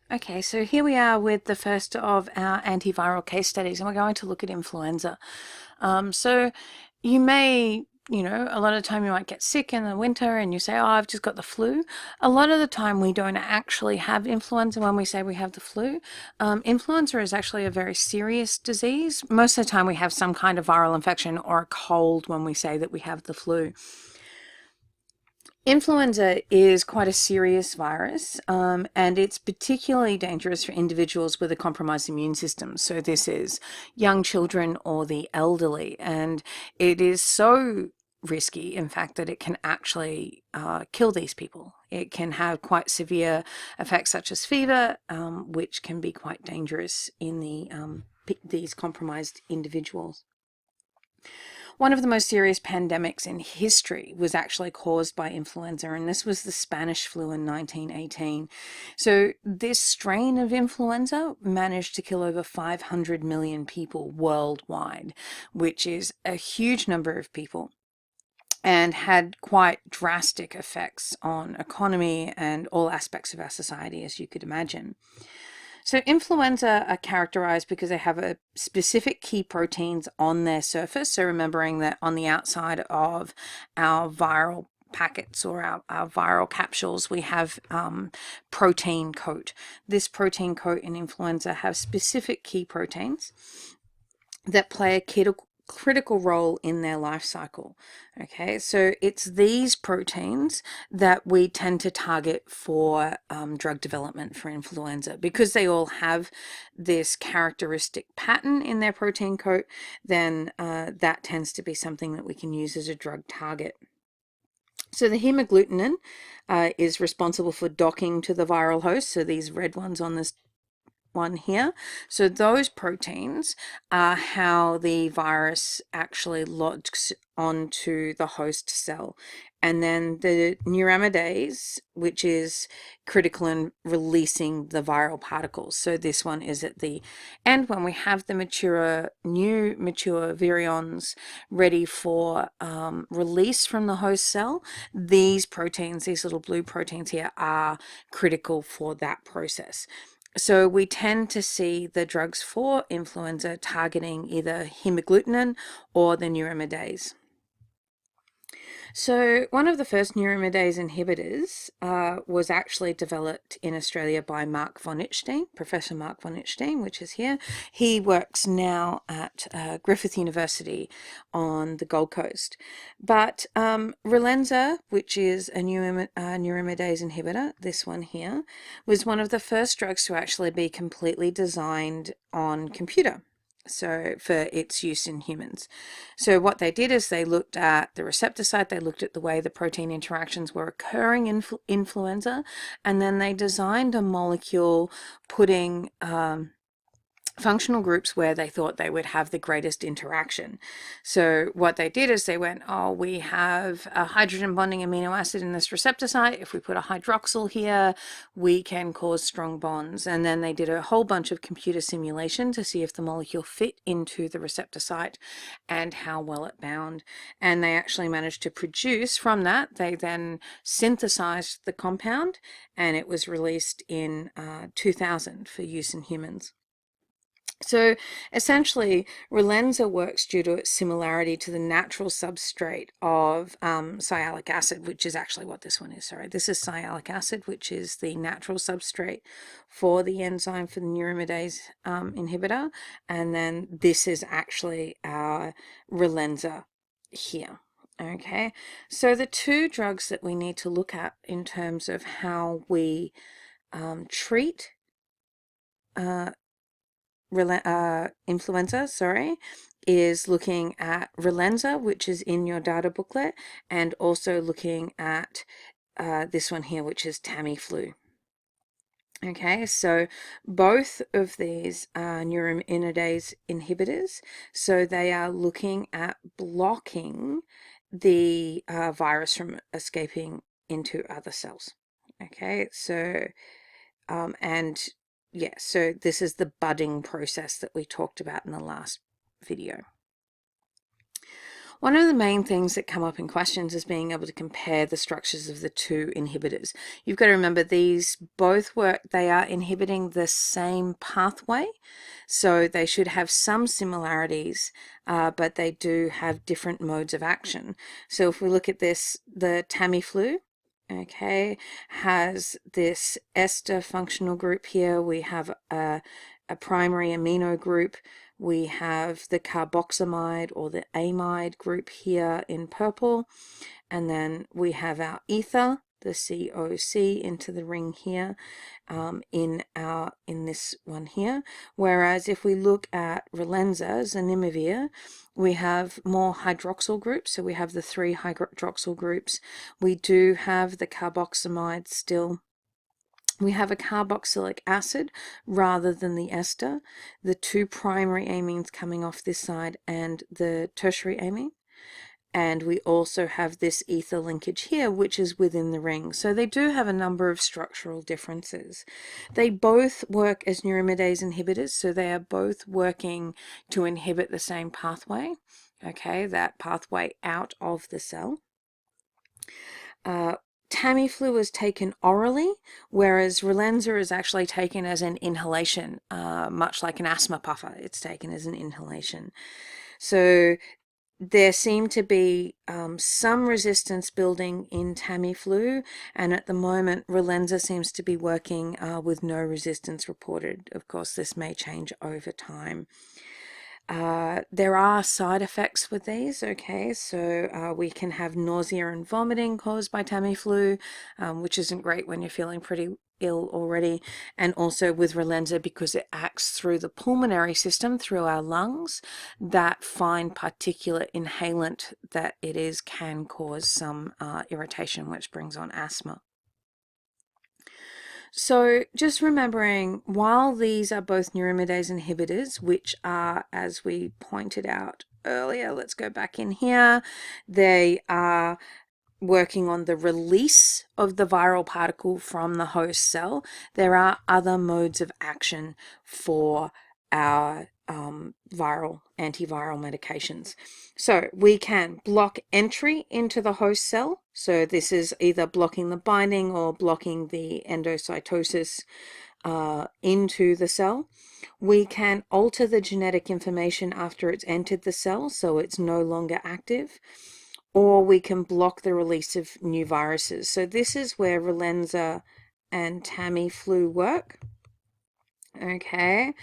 Okay, so here we are with the first of our antiviral case studies, and we're going to look at influenza. So you may, a lot of the time you might get sick in the winter and you say, oh, I've just got the flu. A lot of the time we don't actually have influenza when we say we have the flu. Influenza is actually a very serious disease. Most of the time we have some kind of viral infection or a cold when we say that we have the flu. Influenza is quite a serious virus, and it's particularly dangerous for individuals with a compromised immune system. So this is young children or the elderly, and it is so risky, in fact, that it can actually kill these people. It can have quite severe effects such as fever, which can be quite dangerous in these compromised individuals. One of the most serious pandemics in history was actually caused by influenza, and this was the Spanish flu in 1918. So this strain of influenza managed to kill over 500 million people worldwide, which is a huge number of people, and had quite drastic effects on economy and all aspects of our society, as you could imagine. So influenza are characterized because they have a specific key proteins on their surface. So remembering that on the outside of our viral packets or our viral capsules, we have protein coat. This protein coat in influenza have specific key proteins that play a critical role in their life cycle. Okay, so it's these proteins that we tend to target for drug development for influenza, because they all have this characteristic pattern in their protein coat. Then that tends to be something that we can use as a drug target. So the hemagglutinin is responsible for docking to the viral host. So these red ones on this one here. So those proteins are how the virus actually lodges onto the host cell. And then the neuraminidase, which is critical in releasing the viral particles. So this one is at the end when we have the new mature virions ready for release from the host cell. These proteins, these little blue proteins here, are critical for that process. So we tend to see the drugs for influenza targeting either hemagglutinin or the neuraminidase. So one of the first neuraminidase inhibitors was actually developed in Australia by Mark von Ittstein, Professor Mark von Ittstein, which is here. He works now at Griffith University on the Gold Coast. But Relenza, which is a neuraminidase inhibitor, this one here, was one of the first drugs to actually be completely designed on computer, so for its use in humans. So what they did is they looked at the receptor site, they looked at the way the protein interactions were occurring in influenza, and then they designed a molecule putting functional groups where they thought they would have the greatest interaction. So what they did is they went, oh, we have a hydrogen bonding amino acid in this receptor site. If we put a hydroxyl here, we can cause strong bonds. And then they did a whole bunch of computer simulation to see if the molecule fit into the receptor site and how well it bound. And they actually managed to produce from that. They then synthesized the compound, and it was released in 2000 for use in humans. So essentially, Relenza works due to its similarity to the natural substrate of sialic acid, which is actually what this one is. Sorry, this is sialic acid, which is the natural substrate for the enzyme for the neuraminidase inhibitor. And then this is actually our Relenza here. Okay, so the two drugs that we need to look at in terms of how we treat influenza, is looking at Relenza, which is in your data booklet, and also looking at this one here, which is Tamiflu. Okay, so both of these are neuraminidase inhibitors, so they are looking at blocking the virus from escaping into other cells. Okay, so and yeah, so this is the budding process that we talked about in the last video. One of the main things that come up in questions is being able to compare the structures of the two inhibitors. You've got to remember these both work, they are inhibiting the same pathway, so they should have some similarities, but they do have different modes of action. So if we look at this, the Tamiflu, okay, has this ester functional group here. We have a primary amino group. We have the carboxamide or the amide group here in purple. And then we have our ether, the COC into the ring here, in this one here. Whereas if we look at Relenza, zanimivir, we have more hydroxyl groups. So we have the 3 hydroxyl groups. We do have the carboxamide still. We have a carboxylic acid rather than the ester, the 2 primary amines coming off this side and the tertiary amine. And we also have this ether linkage here, which is within the ring. So they do have a number of structural differences. They both work as neuraminidase inhibitors, so they are both working to inhibit the same pathway, okay, that pathway out of the cell. Tamiflu is taken orally, whereas Relenza is actually taken as an inhalation, much like an asthma puffer. It's taken as an inhalation. So there seemed to be some resistance building in Tamiflu, and at the moment Relenza seems to be working with no resistance reported. Of course, this may change over time. There are side effects with these, okay, so we can have nausea and vomiting caused by Tamiflu, which isn't great when you're feeling pretty ill already, and also with Relenza, because it acts through the pulmonary system, through our lungs, that fine particulate inhalant that it is can cause some irritation, which brings on asthma. So just remembering, while these are both neuraminidase inhibitors, which are, as we pointed out earlier, let's go back in here, they are working on the release of the viral particle from the host cell. There are other modes of action for our antiviral medications. So we can block entry into the host cell. So this is either blocking the binding or blocking the endocytosis into the cell. We can alter the genetic information after it's entered the cell, so it's no longer active. Or we can block the release of new viruses. So this is where Relenza and Tamiflu work, okay,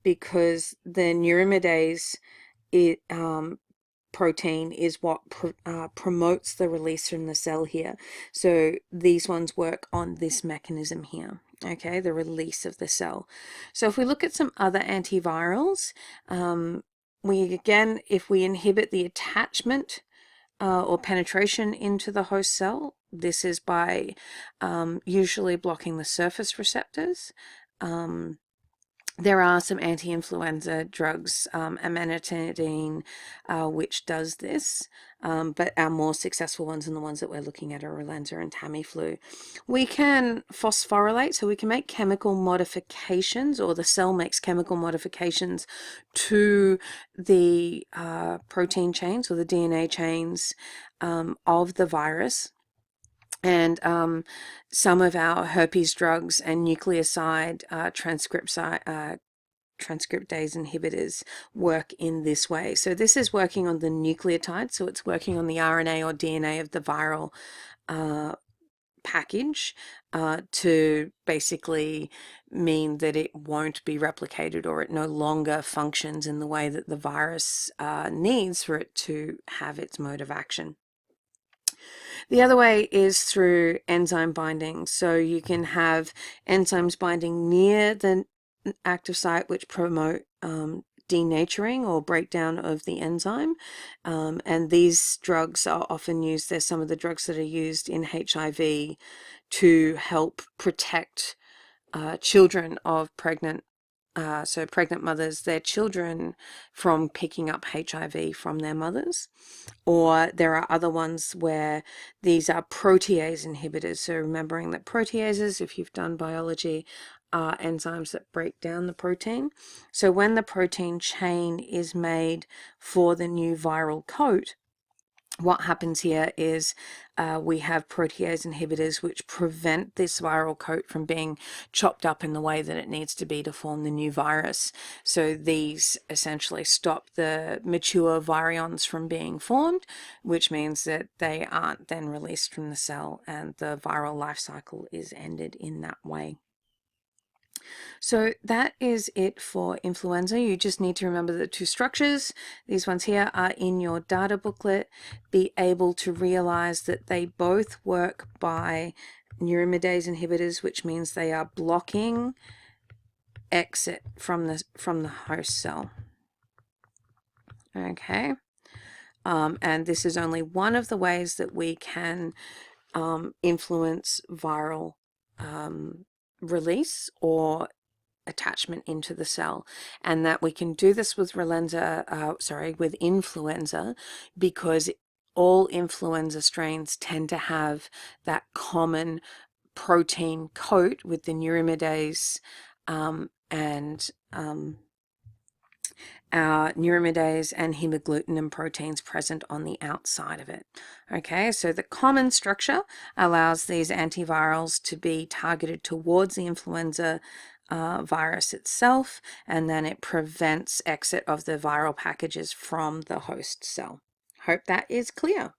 because the neuraminidase protein is what promotes the release from the cell here. So these ones work on this mechanism here, okay, the release of the cell. So if we look at some other antivirals, if we inhibit the attachment or penetration into the host cell, this is by usually blocking the surface receptors. There are some anti-influenza drugs, amanitinidine, which does this, but our more successful ones and the ones that we're looking at are Relenza and Tamiflu. We can phosphorylate, so we can make chemical modifications, or the cell makes chemical modifications to the protein chains or the DNA chains of the virus. And some of our herpes drugs and nucleoside transcriptase inhibitors work in this way. So this is working on the nucleotide, so it's working on the RNA or DNA of the viral package to basically mean that it won't be replicated, or it no longer functions in the way that the virus needs for it to have its mode of action. The other way is through enzyme binding. So you can have enzymes binding near the active site, which promote denaturing or breakdown of the enzyme. And these drugs are often used. There's some of the drugs that are used in HIV to help protect children of pregnant mothers, their children, from picking up HIV from their mothers. Or there are other ones where these are protease inhibitors. So remembering that proteases, if you've done biology, are enzymes that break down the protein. So when the protein chain is made for the new viral coat, what happens here is we have protease inhibitors which prevent this viral coat from being chopped up in the way that it needs to be to form the new virus. So these essentially stop the mature virions from being formed, which means that they aren't then released from the cell and the viral life cycle is ended in that way. So that is it for influenza. You just need to remember the two structures. These ones here are in your data booklet. Be able to realize that they both work by neuraminidase inhibitors, which means they are blocking exit from the host cell. Okay. And this is only one of the ways that we can influence viral release or attachment into the cell, and that we can do this with with influenza, because all influenza strains tend to have that common protein coat with the neuraminidase and our neuraminidase and hemagglutinin proteins present on the outside of it. Okay, so the common structure allows these antivirals to be targeted towards the influenza virus itself, and then it prevents exit of the viral packages from the host cell. Hope that is clear.